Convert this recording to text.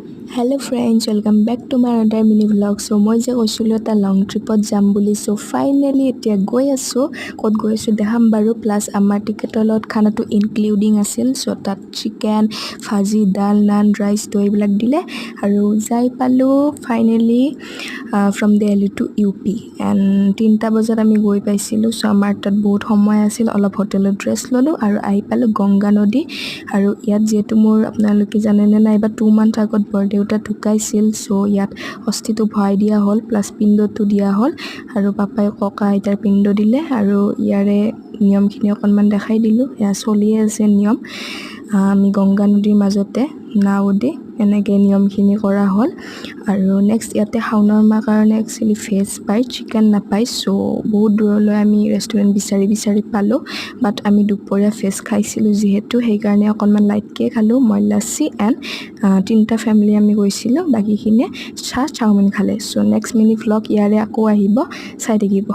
Hello friends, welcome back to my another mini vlog. So মই যে কৈছিলোঁ এটা লং ট্ৰিপত যাম বুলি, so finally এতিয়া গৈ আছোঁ. ক'ত গৈ আছোঁ দেখাম বাৰু, প্লাছ আমাৰ টিকেটৰ লগত খানাটো ইনক্লুডিং আছিল. so তাত চিকেন, ভাজি, দাল, নান, ৰাইচ তো এইবিলাক দিলে আৰু যাই পালোঁ finally from Delhi to UP and 3টা বজাত আমি গৈ পাইছিলোঁ. so আমাৰ তাত বহুত সময় আছিল, অলপ হোটেলত ড্ৰেছ ল'লোঁ আৰু আহি পালোঁ গংগা নদী. আৰু ইয়াত যিহেতু মোৰ আপোনালোকে জানেনে নাই বা 2 মান্থ আগত বৰদেউতা ঢুকাইছিল, চ' ইয়াত অস্থিটো ভৰাই দিয়া হ'ল, প্লাছ পিণ্ডটো দিয়া হ'ল আৰু পাপাই ককা আইতাৰ পিণ্ড দিলে আৰু ইয়াৰে নিয়মখিনি অকণমান দেখাই দিলোঁ. এয়া চলিয়ে আছে নিয়ম, আমি গংগা নদীৰ মাজতে নাও দি এনেকৈ নিয়মখিনি কৰা হ'ল. আৰু নেক্সট ইয়াতে শাওনৰ মাহ কাৰণে একচুৱেলি ভেজ পায়, চিকেন নাপায়. চ' বহুত দূৰলৈ আমি ৰেষ্টুৰেণ্ট বিচাৰি পালোঁ, বাট আমি দুপৰীয়া ভেজ খাইছিলোঁ যিহেতু সেইকাৰণে অকণমান লাইটকৈ খালোঁ. মই লাচ্ছি এণ্ড 3টা ফেমিলি আমি গৈছিলোঁ, বাকীখিনিয়ে চাওমিন খালে. চ' নেক্সট মিনি ভ্লগ ইয়াৰে আকৌ আহিব, চাই থাকিব.